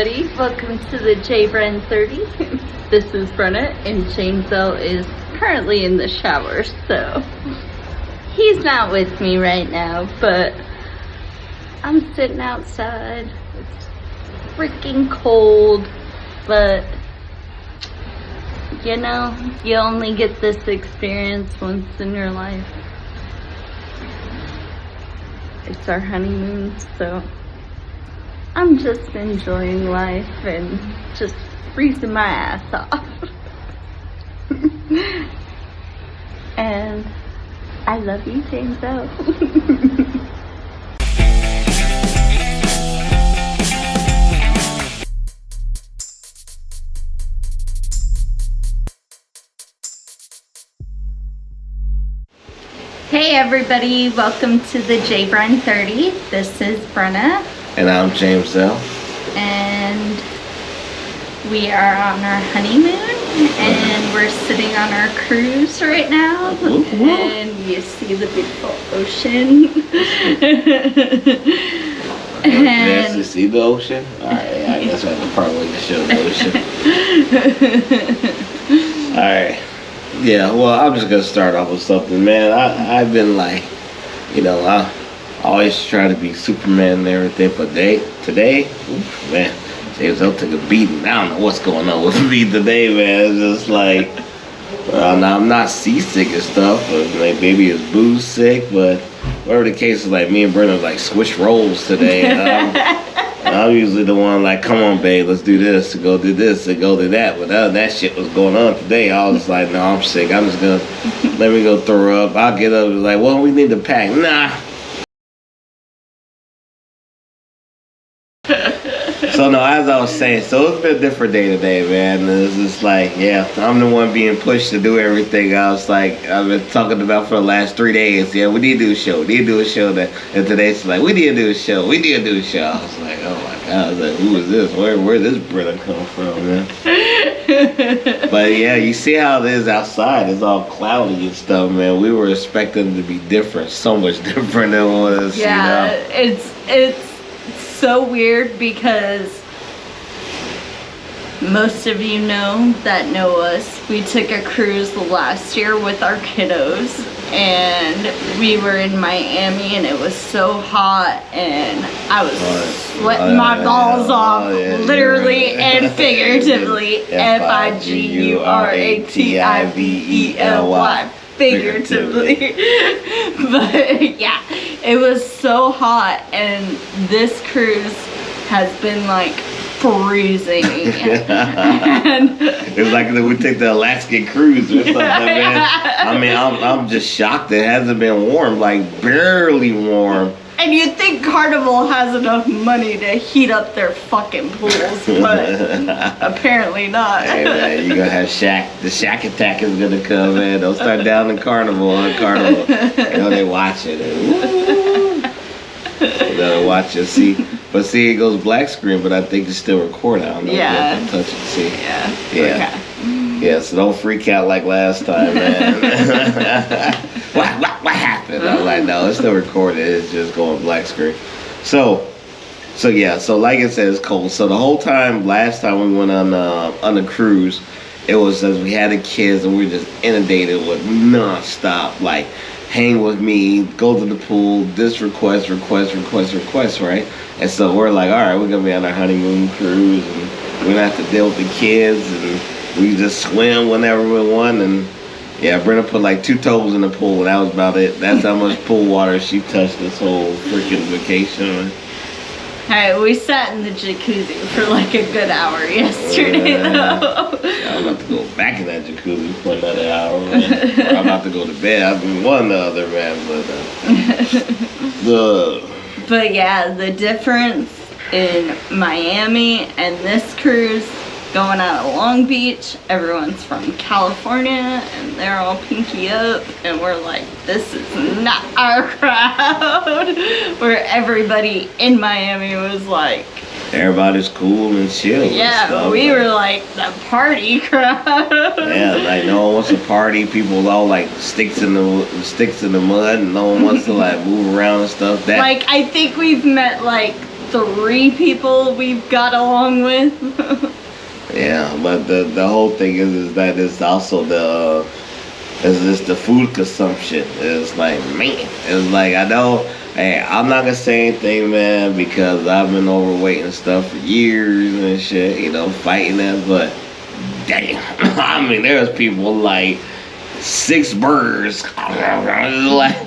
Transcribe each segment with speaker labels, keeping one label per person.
Speaker 1: everybody, welcome to the J Bren 30. This is Brenna, and Jamesel is currently in the shower, so he's not with me right now, but I'm sitting outside. It's freaking cold, but you know, you only get this experience once in your life. It's our honeymoon, so I'm just enjoying life and just freezing my ass off. And I love you, Jamesel. Hey everybody, welcome to the J Bren 30. This is Brenna.
Speaker 2: And I'm Jamesel.
Speaker 1: And we are on our honeymoon, and we're sitting on our cruise right now. And you see the beautiful ocean.
Speaker 2: Yes, to see the ocean? Alright, I guess I have to probably show the ocean. Alright. Yeah, well, I'm just gonna start off with something, man. I've been like, you know, I always try to be Superman and everything, but today, oof, man, James L took a beating. I don't know what's going on with me today, man. It's just like, I'm not seasick and stuff, but like maybe it's booze sick, but whatever the case is, like me and Brennan like switch roles today. I'm usually the one like, come on, babe, let's do this, to go do this, to go do that. But that shit was going on today. I was like, no, I'm sick. I'm just gonna let me go throw up. I'll get up and like, well, we need to pack. Nah. So no, as I was saying, so it's been a different day today, man. It's just like, yeah, I'm the one being pushed to do everything. I was like, I've been talking about for the last 3 days. Yeah, we need to do a show. We need to do a show. And today's like, we need to do a show. We need to do a show. I was like, oh my God. I was like, who is this? Where this brother come from, man? But yeah, you see how it is outside. It's all cloudy and stuff, man. We were expecting it to be different, so much different than what it was.
Speaker 1: Yeah,
Speaker 2: you know?
Speaker 1: it's so weird because most of you know that know us. We took a cruise last year with our kiddos, and we were in Miami, and it was so hot, and I was sweating my balls off, literally and figuratively. Figuratively, figuratively. But yeah, it was so hot, and this cruise has been like freezing. And
Speaker 2: it's like we took the Alaskan cruise or something, man. I mean, I'm just shocked it hasn't been warm, like barely warm.
Speaker 1: And you'd think Carnival has enough money to heat up their fucking pools, but apparently not.
Speaker 2: Hey man, you're gonna have the shack attack is gonna come, man. They'll start down in Carnival on Carnival. You know, they watch it. They'll watch it, see. But see, it goes black screen, but I think it's still recording. I don't know if you have to touch it, see.
Speaker 1: Yeah.
Speaker 2: Yeah. Okay. Yeah, so don't freak out like last time, man. What happened? I was like, no, it's still recorded. It's just going black screen. So yeah, so like I said, it's cold. So the whole time, last time we went on the cruise, it was as we had the kids and we were just inundated with non-stop, like, hang with me, go to the pool, this request, right? And so we're like, all right, we're gonna be on our honeymoon cruise, and we're gonna have to deal with the kids, and we just swim whenever we want. And yeah, Brenna put like 2 toes in the pool, and that was about it. That's how much pool water she touched this whole freaking vacation.
Speaker 1: Hey, we sat in the jacuzzi for like a good hour yesterday, though.
Speaker 2: Yeah, I'm about to go back in that jacuzzi for another hour, man. Or I'm about to go to bed. I've been one or the other, man.
Speaker 1: But yeah, the difference in Miami and this cruise, going out of Long Beach, everyone's from California, and they're all pinky up, and we're like, this is not our crowd. Where everybody in Miami was like,
Speaker 2: everybody's cool and chill.
Speaker 1: Yeah,
Speaker 2: and stuff,
Speaker 1: we were like the party crowd.
Speaker 2: Yeah, like no one wants to party. People all like sticks in the mud, and no one wants to like move around and stuff.
Speaker 1: Like I think we've met like 3 people we've got along with.
Speaker 2: Yeah, but the whole thing is that it's also it's just the food consumption. It's like, man, it's like, I know, hey, I'm not gonna say anything, man, because I've been overweight and stuff for years and shit, you know, fighting that, but damn, I mean, there's people like 6 burgers, like,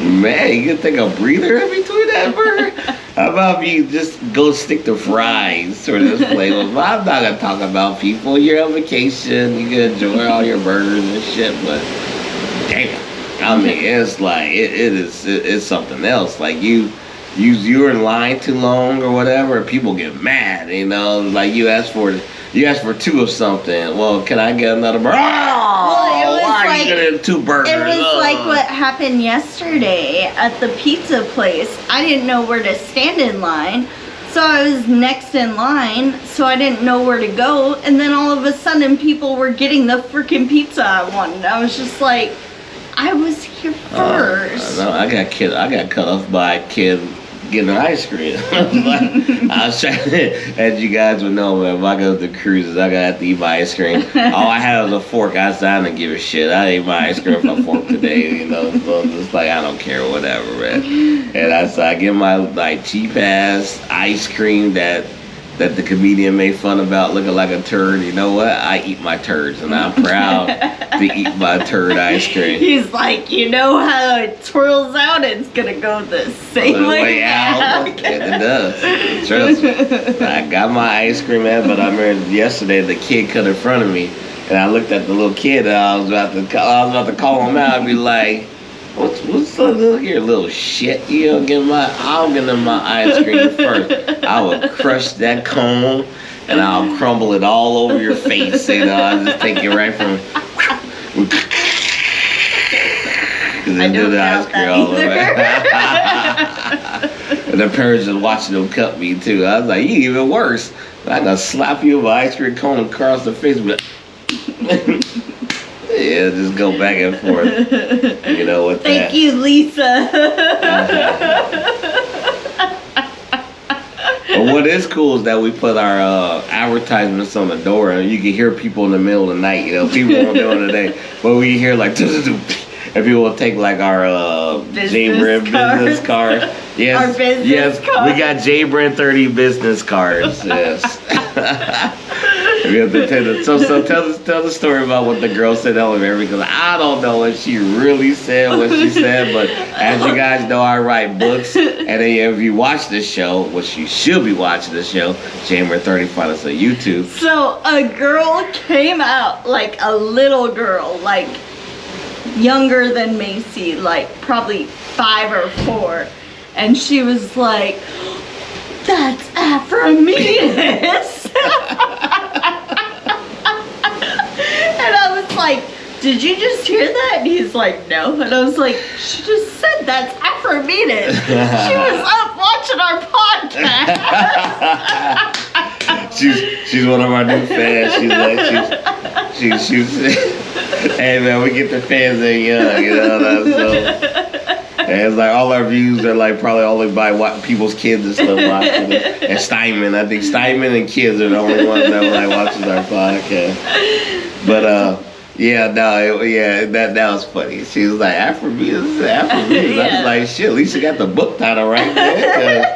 Speaker 2: man, you can take a breather in between that burger? How about if you just go stick to fries or this flavor? But I'm not gonna talk about people. You're on vacation, you can enjoy all your burgers and shit, but damn, I mean, it's like it's something else. Like you're in line too long or whatever, people get mad. You know, like you ask for 2 of something. Well, can I get another burger? Oh, why are you getting 2 burgers?
Speaker 1: It was like what happened yesterday at the pizza place. I didn't know where to stand in line, so I was next in line, so I didn't know where to go. And then all of a sudden, people were getting the freaking pizza I wanted. I was just like, I was here first.
Speaker 2: No, I got cut off by a kid getting an ice cream. I was trying to, as you guys would know, man, if I go to cruises, I gotta have to eat my ice cream. All I had was a fork. I said, I didn't give a shit. I ate my ice cream with a fork today, you know. So it's like, I don't care, whatever, man. And I get my like cheap ass ice cream that the comedian made fun about looking like a turd. You know what? I eat my turds, and I'm proud to eat my turd ice cream.
Speaker 1: He's like, you know how it twirls out? It's gonna go the same way out.
Speaker 2: It does. Trust me. I got my ice cream, man, but I remember yesterday the kid cut in front of me, and I looked at the little kid, and I was about to call him out and be like, What's up, look here, little shit? I'll get him my ice cream first. I will crush that cone and I'll crumble it all over your face. You know, I'll just take it right from.
Speaker 1: I don't
Speaker 2: the ice cream all the way. And the parents just watching them cut me too. I was like, you even worse. I'm gonna slap you with an ice cream cone across the face. Yeah, just go back and forth. You know what?
Speaker 1: Thank you, Lisa.
Speaker 2: But what is cool is that we put our advertisements on the door, and you can hear people in the middle of the night. You know, people won't do it today, but we hear like, and people will take like our J-Brand business card. Yes,
Speaker 1: our business card.
Speaker 2: We got J-Brand 30 business cards. Yes. We have to tell the story about what the girl said in the elevator, because I don't know what she really said, but as you guys know, I write books, and then if you watch this show, which you should be watching this show, January 30, find us on YouTube.
Speaker 1: So a girl came out, like a little girl, like younger than Macy, like probably 5 or 4, and she was like, "That's Afrometus." And I was like, "Did you just hear that?" And he's like, "No." And I was like, "She just said that's Afrometus." She was up watching our podcast.
Speaker 2: she's one of our new fans. She's hey man, we get the fans in young, you know. So and it's like all our views are like probably only by what people's kids and stuff watching it. And Steinman, I think Steinman and kids are the only ones that like watches our podcast. But that was funny. She was like, Afrometus.
Speaker 1: Yeah.
Speaker 2: I was like, shit, at least you got the book title right there.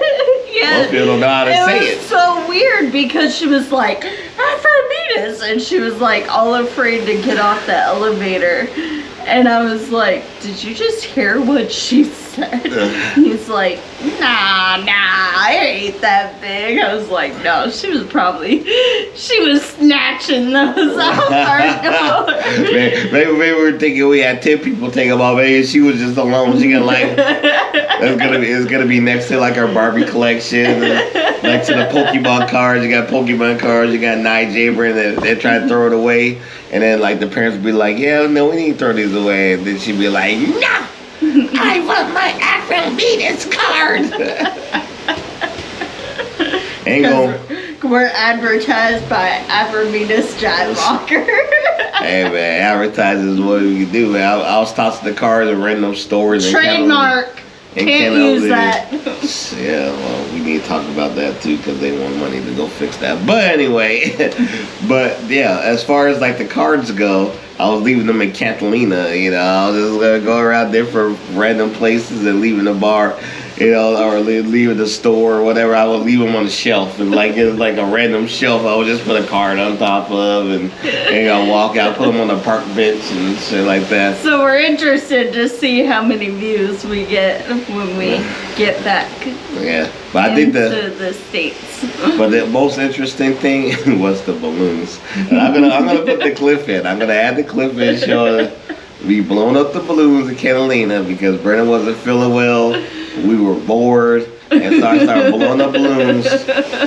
Speaker 1: Yeah.
Speaker 2: Most people don't know how to say it.
Speaker 1: It was so weird because she was like, Afrometus, and she was like all afraid to get off the elevator. And I was like, did you just hear what she said? He's like, nah, I ain't that big. I was like, no, she was snatching those off our door.
Speaker 2: Maybe we were thinking we had 10 people take them off. Maybe she was just alone. She got like, it's gonna be next to like our Barbie collection, next to the Pokemon cards. You got Pokemon cards. You got Nye Jaber, and they're trying to throw it away. And then like the parents would be like, yeah, no, we need to throw these away. And then she'd be like, no, I want my Afrometus card.
Speaker 1: We're advertised by Afrometus Jive Locker.
Speaker 2: Hey man, advertising is what we can do, man. I was tossing the cards in random stores.
Speaker 1: Trademark. Can't use that.
Speaker 2: Yeah, well, we need to talk about that too because they want money to go fix that. But anyway, but yeah, as far as like the cards go, I was leaving them in Catalina. You know, I was just gonna go around different random places and leaving the bar, you know, or leaving the store or whatever. I would leave them on the shelf, and like it's like a random shelf. I would just put a card on top of, and you know, walk out, put them on the park bench and shit like that.
Speaker 1: So we're interested to see how many views we get when we get back.
Speaker 2: Yeah, but I think
Speaker 1: the States.
Speaker 2: But the most interesting thing was the balloons. And I'm gonna put the clip in. I'm gonna add the clip in showing we blown up the balloons in Catalina because Brennan wasn't feeling well. We were bored, and so I started blowing up balloons,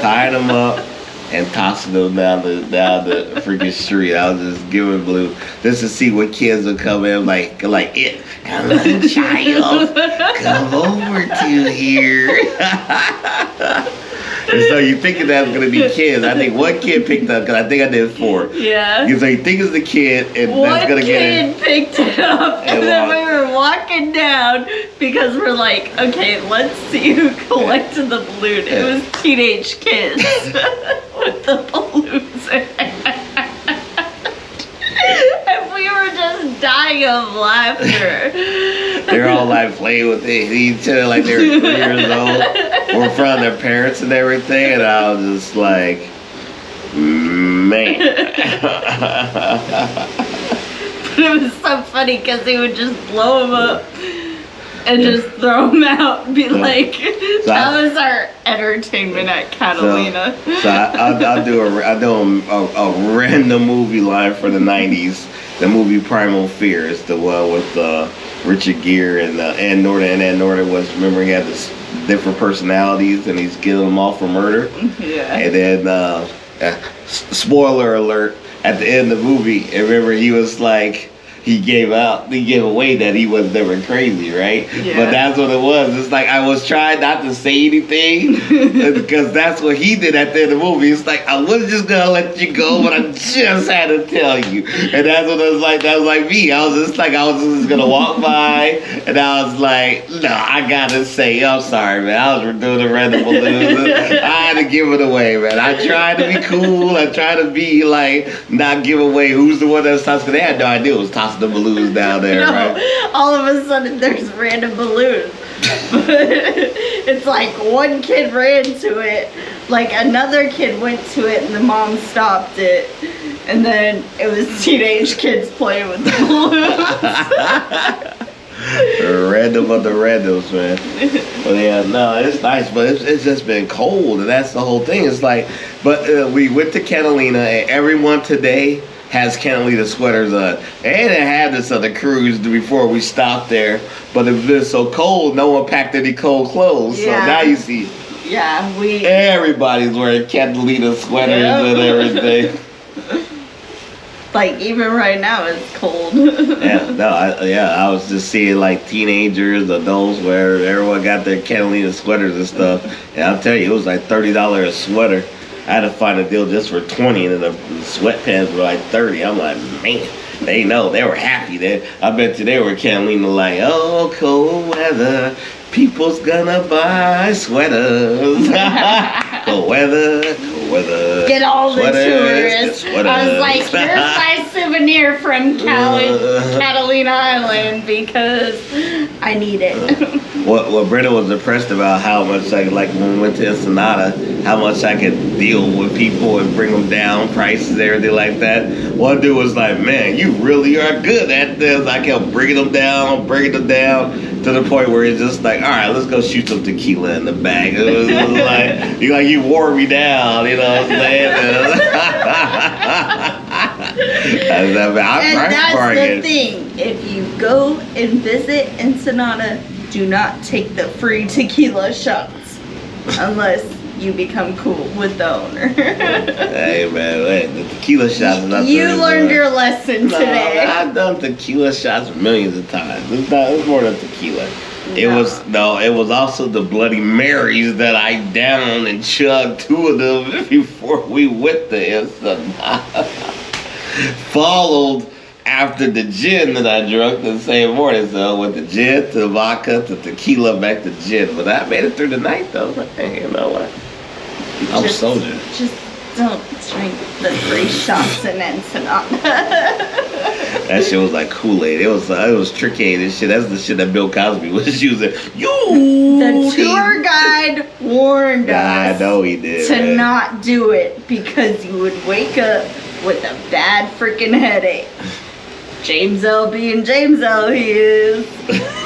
Speaker 2: tying them up, and tossing them down the freaking street. I was just giving balloons just to see what kids would come in like it. Come on, child, come over to here. And so you thinking that's gonna be kids? I think one kid picked up because I think I did 4.
Speaker 1: Yeah.
Speaker 2: So you think it's the kid, and
Speaker 1: one
Speaker 2: that's gonna get it.
Speaker 1: One kid picked it up, and then we were walking down because we're like, okay, let's see who collected the balloon. It was teenage kids with the balloons. And we were just dying of laughter.
Speaker 2: They're all like playing with each other like they were 3 years old, or in front of their parents and everything, and I was just like, man.
Speaker 1: But it was so funny because they would just blow them up and just throw them out and be like, that was our entertainment at Catalina.
Speaker 2: So I'll do a random movie line for the 90s. The movie Primal Fear is the one with Richard Gere and Ed Norton. And Ed Norton was, remember, he had this different personalities and he's killing them all for murder.
Speaker 1: Yeah.
Speaker 2: And then, spoiler alert, at the end of the movie, remember he was like, he gave away that he was never crazy, right?
Speaker 1: Yeah.
Speaker 2: But that's what it was. It's like I was trying not to say anything because that's what he did at the end of the movie. It's like I was just gonna let you go, but I just had to tell you. And that's what it was like. That was like me. I was just gonna walk by, and I was like, no, I gotta say, I'm sorry, man. I was doing the random balloons. I had to give it away, man. I tried to be cool. I tried to be like not give away who's the one that's tossing. They had no idea it was tossing the balloons down there, right?
Speaker 1: All of a sudden there's random balloons. It's like one kid ran to it, like another kid went to it and the mom stopped it, and then it was teenage kids playing with the balloons.
Speaker 2: Random of the randoms, man. But yeah, no, it's nice, but it's just been cold, and that's the whole thing. It's like, but we went to Catalina, and everyone today has Catalina sweaters on. They didn't have this on the cruise before we stopped there, but it's been so cold, no one packed any cold clothes. Yeah. So now you see, everybody's wearing Catalina sweaters and everything.
Speaker 1: Like even right now, it's cold.
Speaker 2: I was just seeing like teenagers, adults, where everyone got their Catalina sweaters and stuff. And I'll tell you, it was like $30 a sweater. I had to find a deal just for 20, and then the sweatpants were like 30. I'm like, man, they know, they were happy. I bet you they were Catalina like, oh, cold weather, people's gonna buy sweaters. Cold weather,
Speaker 1: get all the tourists. I was like, here's my souvenir from Catalina Island because I need it.
Speaker 2: What Brenda was impressed about how much like when we went to Ensenada, how much I could deal with people and bring them down, prices, everything like that. One dude was like, man, you really are good at this. I kept bringing them down to the point where it's just like, all right, let's go shoot some tequila in the bag. It was like you wore me down, you know what I'm saying? And
Speaker 1: that's the thing. If you go and visit Ensenada, do not take the free tequila shots unless you become cool with the owner.
Speaker 2: Hey man, wait, the tequila shots.
Speaker 1: You learned your lesson today.
Speaker 2: I've done tequila shots millions of times. It's more than tequila. It was also the Bloody Marys that I downed and chugged 2 of them before we went to Ensenada. Followed after the gin that I drank the same morning. So I went to gin, to vodka, to tequila, back to gin. But I made it through the night though. Like, hey, you know what? I'm a soldier.
Speaker 1: Just don't drink the 3 shots in Ensenada.
Speaker 2: That shit was like Kool-Aid. It was tricky. This shit. That's the shit that Bill Cosby was using.
Speaker 1: The tour guide warned us.
Speaker 2: I know he did.
Speaker 1: To not do it because you would wake up with a bad freaking headache. James L. being James L. he is.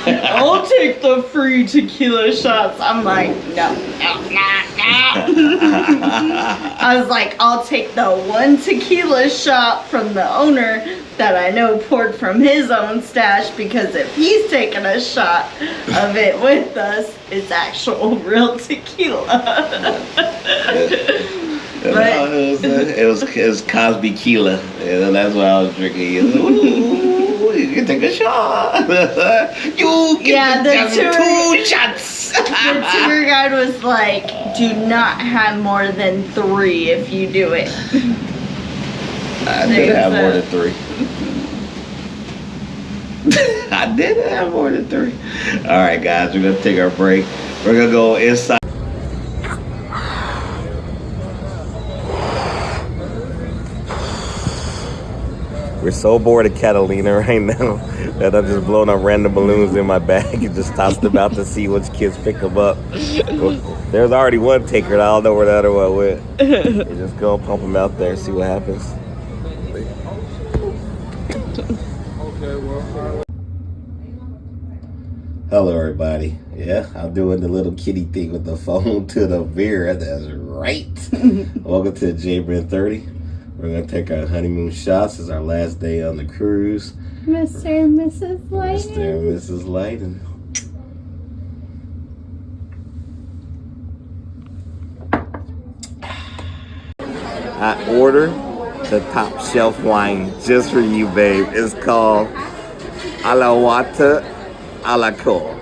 Speaker 1: I'll take the free tequila shots. I'm like, no. I was like, I'll take the 1 tequila shot from the owner that I know poured from his own stash, because if he's taking a shot of it with us, it's actual real tequila. But
Speaker 2: it was Cosby Tequila, and that's what I was drinking. Ooh, you can take a shot. You get the 2 shots.
Speaker 1: The tour guide was like, do not have more than 3 if you do it.
Speaker 2: I did have more than 3. I did have more than 3. All right, guys, we're gonna take our break. We're gonna go inside. We're so bored of Catalina right now that I'm just blowing up random balloons in my bag and just tossed them out to see which kids pick them up. There's already one taker, and I don't know where the other one went. You just go pump them out there and see what happens. Hello, everybody. Yeah, I'm doing the little kitty thing with the phone to the beer. That's right. Welcome to J Brand 30. We're going to take our honeymoon shots. It's our last day on the cruise.
Speaker 1: Mr. and Mrs. Lighten.
Speaker 2: Mr. and Mrs. Lighten. I ordered the top shelf wine just for you, babe. It's called A la Water A la Cole.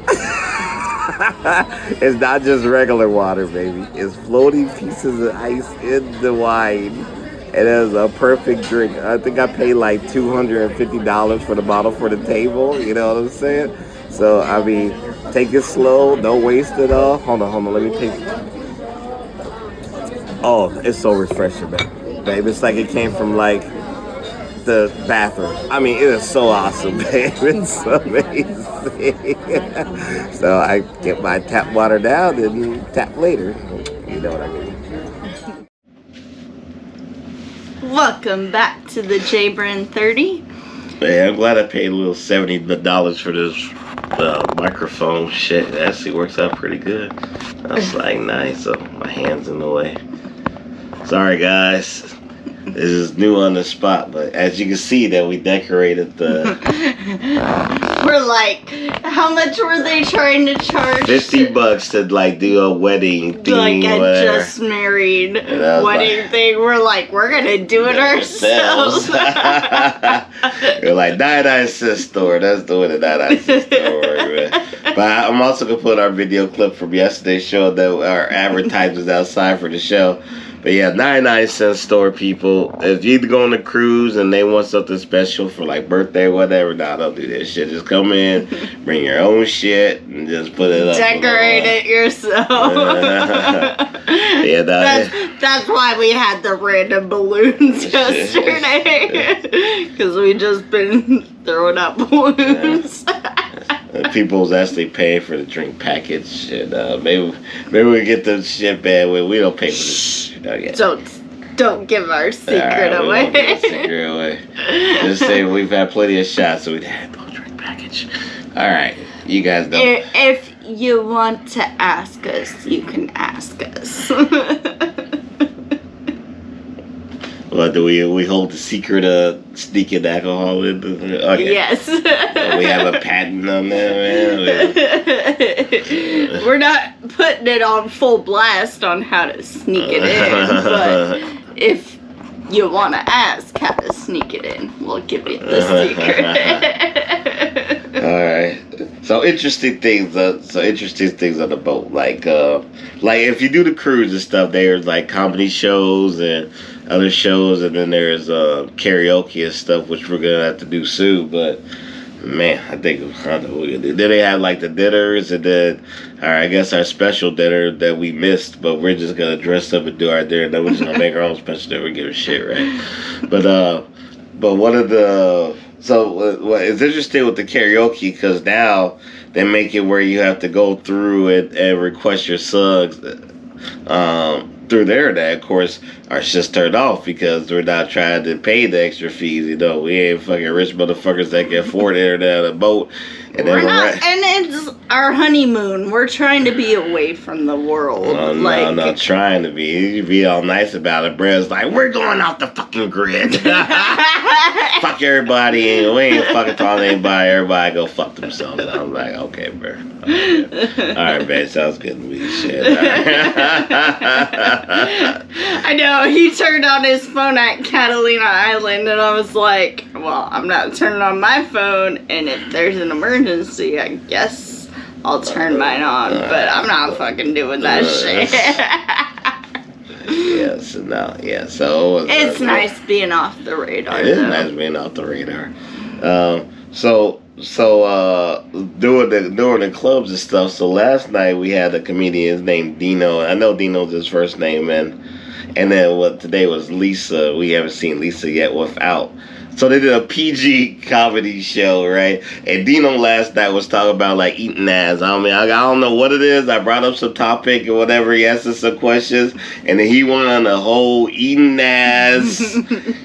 Speaker 2: It's not just regular water, baby. It's floating pieces of ice in the wine. It is a perfect drink. I think I paid like $250 for the bottle for the table. You know what I'm saying? So, I mean, take it slow. Don't waste it all. Hold on. Let me taste it. Oh, it's so refreshing, babe. It's like it came from like the bathroom. I mean, it is so awesome, babe. It's amazing. So I get my tap water down and tap later. You know what I mean?
Speaker 1: Welcome back to the J Brand 30.
Speaker 2: Man, I'm glad I paid a little $70 for this microphone shit. It actually works out pretty good. I was like, nice. So my hand's in the way. Sorry, guys. This is new on the spot, but as you can see that we decorated the...
Speaker 1: We're like, how much were they trying to charge?
Speaker 2: $50 to like do a wedding theme,
Speaker 1: like a
Speaker 2: whatever.
Speaker 1: just married wedding thing. We're like, we're gonna do it ourselves.
Speaker 2: We're like 99-cent store. That's the way the 99-cent store works, man. But I'm also gonna put our video clip from yesterday's show that our advertisers outside for the show. But yeah, 99-cent store, people. If you go on a cruise and they want something special for like birthday, whatever, nah, don't do that shit. Just come in, bring your own shit, and just put it up.
Speaker 1: Decorate it yourself.
Speaker 2: Yeah,
Speaker 1: that's why we had the random balloons yesterday. Because we just been throwing out balloons.
Speaker 2: People was actually paying for the drink package, and maybe we get the shit bad when we don't pay for this.
Speaker 1: Don't give our secret away.
Speaker 2: We won't give our secret away. Just say we've had plenty of shots, so we had no drink package. All right, you guys know.
Speaker 1: If you want to ask us, you can ask us.
Speaker 2: Well, do we hold the secret of sneaking alcohol in? Okay.
Speaker 1: Yes.
Speaker 2: We have a patent on that, man.
Speaker 1: We're not putting it on full blast on how to sneak it in, but if you want to ask how to sneak it in, we'll give you the secret.
Speaker 2: All right. So interesting things on the boat. Like if you do the cruise and stuff, there's like comedy shows and other shows, and then there's karaoke and stuff, which we're gonna have to do soon. But man, I don't know what we're gonna do. Then they have like the dinners, and then I guess our special dinner that we missed, but we're just gonna dress up and do our dinner. Then we're just gonna make our own special dinner. We give a shit, right? But one of the it's interesting with the karaoke because now they make it where you have to go through it and request your songs through the internet. Of course, our shit's turned off because we're not trying to pay the extra fees. You know, we ain't fucking rich motherfuckers that can afford the internet on a boat. And
Speaker 1: we're not, and it's our honeymoon. We're trying to be away from the world.
Speaker 2: No, I'm not trying to be. You be all nice about it. Brad's like, we're going off the fucking grid. Fuck everybody. We ain't fucking talking to anybody. Everybody go fuck themselves. And I'm like, okay, bro. Okay. All right, man. Sounds good to me. Shit.
Speaker 1: I know. He turned on his phone at Catalina Island, and I was like, well, I'm not turning on my phone, and if there's an emergency, I guess I'll turn mine on, but I'm not fucking doing that shit. So it's nice being off the radar.
Speaker 2: It is nice being off the radar. Doing the clubs and stuff. So last night we had a comedian named Dino. I know Dino's his first name, and then today was Lisa. We haven't seen Lisa yet without. So they did a PG comedy show, right? And Dino last night was talking about like eating ass. I mean, I don't know what it is. I brought up some topic or whatever. He asked us some questions, and then he went on the whole eating ass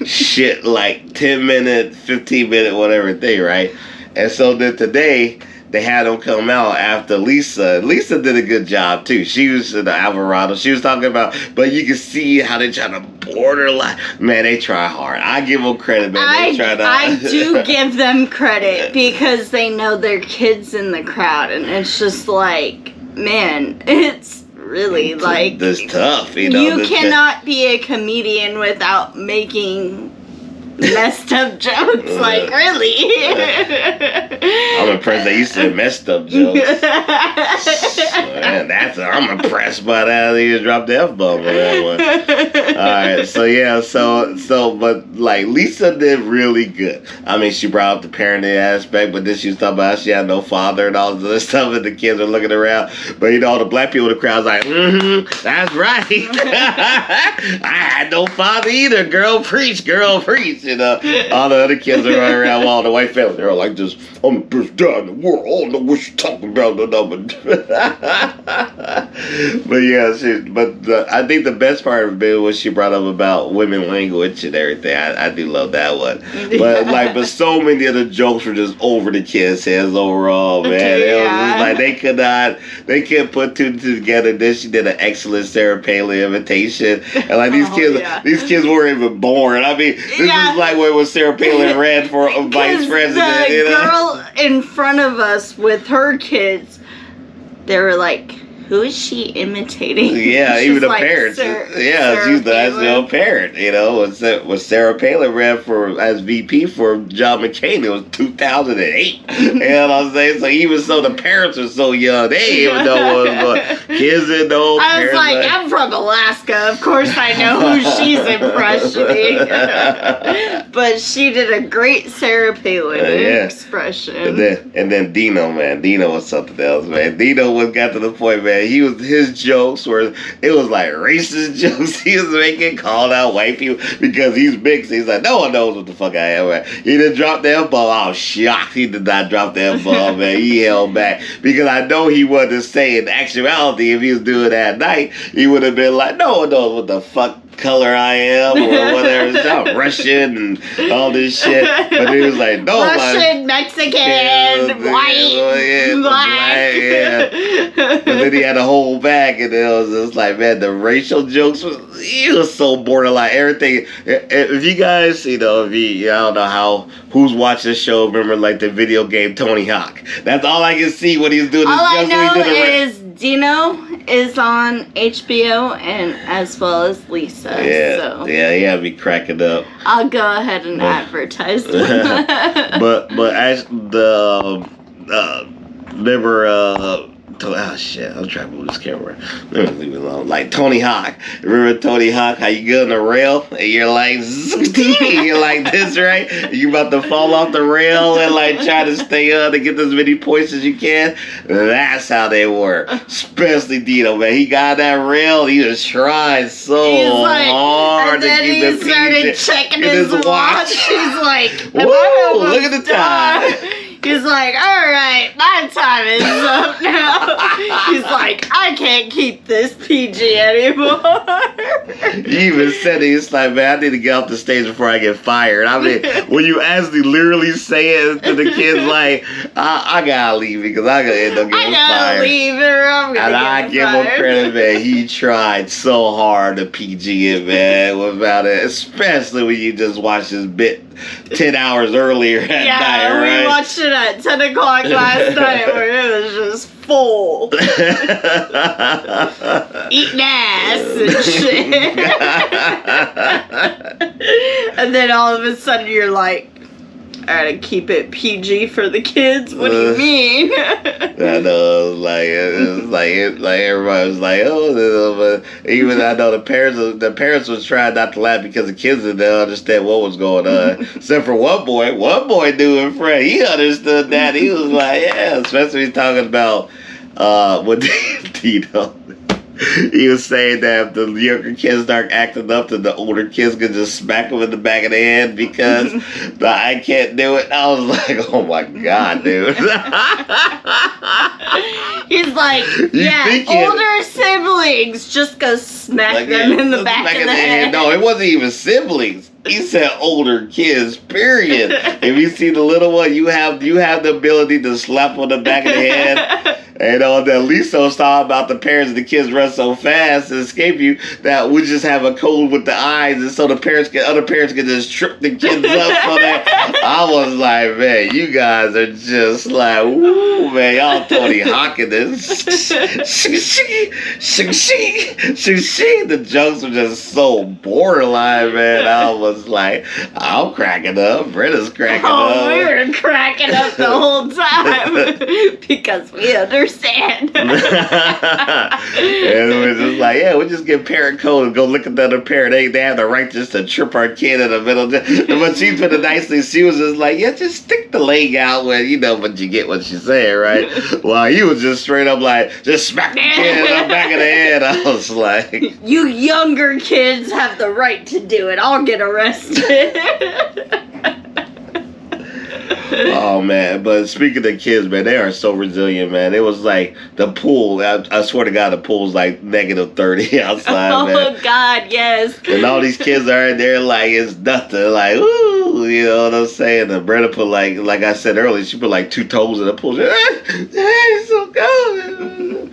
Speaker 2: shit, like 10-minute, 15-minute, whatever thing, right? And so then today they had him come out after Lisa. Lisa did a good job too. She was in the Alvarado. She was talking about, but you can see how they try to borderline. Man, they try hard. I give them credit, man.
Speaker 1: I do give them credit because they know their kids in the crowd, and it's just like, man, it's really like
Speaker 2: it's tough. You know,
Speaker 1: you cannot be a comedian without making messed up jokes, like really.
Speaker 2: I'm impressed they used to messed up jokes. Man, I'm impressed by that. They just dropped the F-bomb on that one. Alright, but like Lisa did really good. I mean, she brought up the parenting aspect, but then she was talking about how she had no father and all this other stuff, and the kids are looking around. But you know, all the black people in the crowd's like, that's right. I had no father either. Girl, preach, you know. All the other kids are running around while the white family, they're like this, I'm the best dad in the world. I don't know what you're talking about. But I think the best part of it was she brought up about women language and everything. I do love that one. But so many of the jokes were just over the kids' heads overall, man. It was just like they couldn't put two together. Then she did an excellent Sarah Palin imitation. And like these kids weren't even born. I mean, this is like when Sarah Palin ran for vice president.
Speaker 1: The girl in front of us with her kids, they were like, who is she imitating?
Speaker 2: Yeah, even the parents. She's the actual parent. You know, when Sarah Palin ran as VP for John McCain, it was 2008. You know what I'm saying? So even so, the parents were so young, they didn't even know what was going on. Kids didn't know.
Speaker 1: I was like, I'm from Alaska. Of course I know who she's impressioning. But she did a great Sarah Palin expression. And
Speaker 2: then Dino, man. Dino was something else, man. Dino got to the point, man. His jokes were, it was like racist jokes. He was making, called out white people because he's big. So he's like, no one knows what the fuck I am, man. He didn't drop the F-bomb. I was shocked he did not drop the F-bomb, man. He held back because I know he wasn't saying in actuality, if he was doing that at night, he would have been like, no one knows what the fuck color I am or whatever. I'm Russian and all this shit. But he was like, no,
Speaker 1: Russian, Mexican, white, black.
Speaker 2: But then he had a whole bag, and it was just like, man, the racial jokes was so borderline. Everything. If you guys, I don't know who's watched this show. Remember, like the video game Tony Hawk. That's all I can see when he's doing.
Speaker 1: All I know is Dino is on HBO, and as well as Lisa.
Speaker 2: Yeah, be cracking up.
Speaker 1: I'll go ahead and advertise them.
Speaker 2: but as remember Oh shit, I'm trying to move this camera. Let me leave it alone. Like Tony Hawk. Remember Tony Hawk, how you get on the rail and you're like, you're like this, right? You about to fall off the rail and like try to stay up to get as many points as you can. That's how they were. Especially Dino, man. He got that rail. He was trying so hard to keep the
Speaker 1: he started checking his watch. He's like,
Speaker 2: whoa, look at the time.
Speaker 1: He's like, all right, my time is up now. He's like, I can't keep this PG anymore.
Speaker 2: He even said it. He's like, man, I need to get off the stage before I get fired. I mean, when you actually literally say it to the kids, like, I gotta leave because I gotta end up getting fired.
Speaker 1: I gotta leave or I'm gonna
Speaker 2: and
Speaker 1: get
Speaker 2: I give
Speaker 1: fired.
Speaker 2: him credit, man. He tried so hard to PG it, man, about it. Especially when you just watch this bit 10 hours earlier at night, right?
Speaker 1: We watched it at 10 o'clock last night where it was just full. Eating ass and shit. And then all of a sudden you're like, I gotta keep it PG for the kids. What do you mean?
Speaker 2: I know, like everybody was like, oh, but even I know the parents was trying not to laugh because the kids didn't understand what was going on. Except for one boy knew in front. He understood that. He was like, yeah, especially talking about what Tito. He was saying that if the younger kids start acting up, then the older kids could just smack them in the back of the head because I can't do it. I was like, oh my God, dude.
Speaker 1: He's like, older siblings, just go smack them in the back of the head.
Speaker 2: No, it wasn't even siblings. He said older kids, period. If you see the little one, you have the ability to slap on the back of the head. And at least I was talking about the parents and the kids run so fast to escape you that we just have a code with the eyes, and so other parents can just trip the kids up. So that I was like, man, you guys are just like, woo, man, y'all Tony Hawk in this. The jokes were just so borderline, man. I was like, I'm cracking up. Brenda's cracking up.
Speaker 1: We were cracking up the whole time because we understand.
Speaker 2: And we're just like, yeah, we just get parent code and go look at the other parent. They have the right just to trip our kid in the middle. But she put it nicely. She was just like, yeah, just stick the leg out when but you get what she's saying, right? Well, he was just straight up like, just smack the kid in the back of the head. I was like,
Speaker 1: you younger kids have the right to do it. I'll get arrested.
Speaker 2: Oh man, but speaking of kids, man, they are so resilient, man. It was like the pool. I swear to God, the pool's like -30 outside, man.
Speaker 1: Oh God, yes.
Speaker 2: And all these kids are in there like it's nothing, like ooh, you know what I'm saying? And Brenda put like I said earlier, she put like 2 toes in the pool. It's so cold.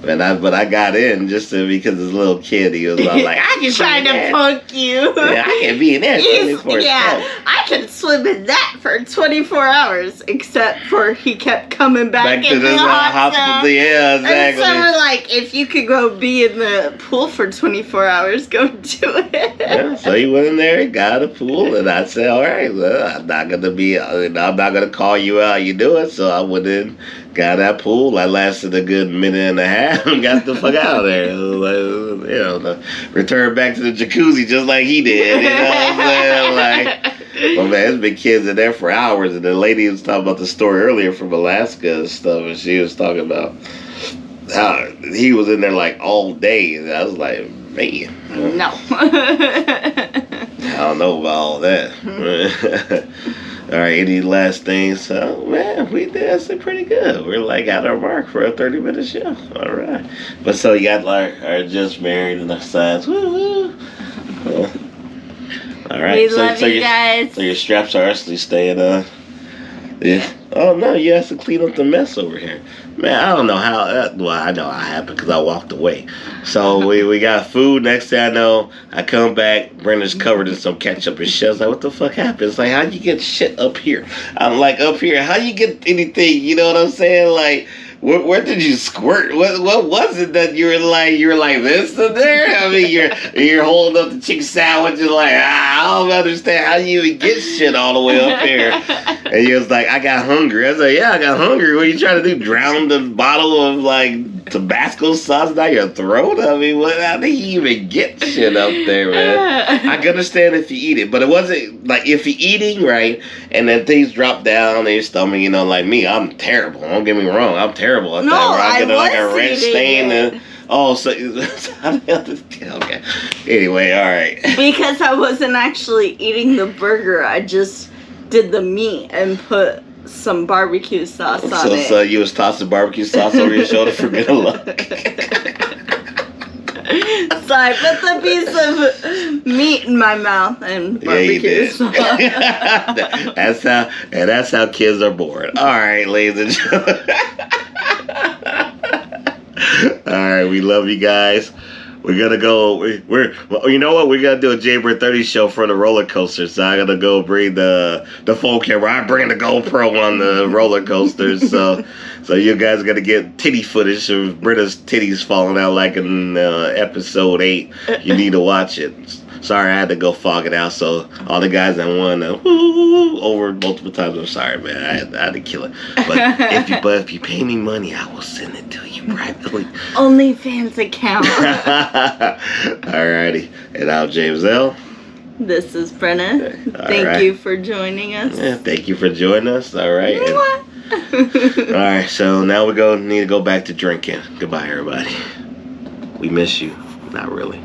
Speaker 2: But I got in just because this little kid, he was all like, I can
Speaker 1: trying to punk you.
Speaker 2: Yeah, I can be in there 24
Speaker 1: I can swim in that for 24 hours, except for he kept coming back
Speaker 2: to
Speaker 1: in
Speaker 2: the
Speaker 1: the
Speaker 2: hospital. Yeah, exactly.
Speaker 1: And so we're like, if you could go be in the pool for 24 hours, go do it.
Speaker 2: Yeah, so he went in there, he got a pool, and I said, all right, well, I'm not gonna call you out, you do it. So I went in, got that pool. I lasted a good minute and a half and got the fuck out of there. Returned back to the jacuzzi just like he did. You know what I'm saying? Like, well, man, there's been kids in there for hours. And the lady was talking about the story earlier from Alaska and stuff, and she was talking about how he was in there like all day. And I was like, man.
Speaker 1: No.
Speaker 2: I don't know about all that. All right, any last things? So, man, we did actually pretty good. We're like at our mark for a 30-minute show. All right. But so you got like our just married and our signs. Woo-hoo. All right.
Speaker 1: We love you guys.
Speaker 2: So your straps are actually staying on. Yeah. Oh, no, you have to clean up the mess over here. Man, I don't know how. Well, I know how it happened because I walked away. So we got food. Next thing I know, I come back. Brenda's covered in some ketchup and shit. I was like, what the fuck happened? It's like, how'd you get shit up here? I'm like, up here. How you get anything? You know what I'm saying? Like, Where did you squirt? What was it that you were like this in there? I mean, you're holding up the chicken sandwich and like, I don't understand how you even get shit all the way up here. And you was like, I got hungry. I was like, yeah, I got hungry. What are you trying to do? Drown the bottle of like Tabasco sauce down your throat? I mean, how did you even get shit up there, man? I can understand if you eat it, but it wasn't like if you're eating right and then things drop down in your stomach, you know, like me, I'm terrible. Don't get me wrong, I'm terrible at that. Where I get like a red stain. And, oh, so okay. Anyway, all right.
Speaker 1: Because I wasn't actually eating the burger, I just did the meat and put some barbecue sauce on it.
Speaker 2: So you was tossing barbecue sauce over your shoulder for good luck.
Speaker 1: So I put the piece of meat in my mouth and barbecue sauce.
Speaker 2: that's how kids are born. All right, ladies and gentlemen. All right, we love you guys. We're gonna go. Well, you know what? We're gonna do a Jaybird 30 show for the roller coaster. So I gotta go bring the phone camera. I bring the GoPro on the roller coasters. So you guys are gonna get titty footage of Britta's titties falling out like in episode 8. You need to watch it. Sorry, I had to go fog it out. So all the guys that won over multiple times. I'm sorry, man. I had to kill it. But if you pay me money, I will send it to you privately.
Speaker 1: OnlyFans account.
Speaker 2: Alrighty, and I'm James L.
Speaker 1: This is Brenna. Thank you for joining us.
Speaker 2: Yeah, thank you for joining us. All right. All right. So now we need to go back to drinking. Goodbye, everybody. We miss you. Not really.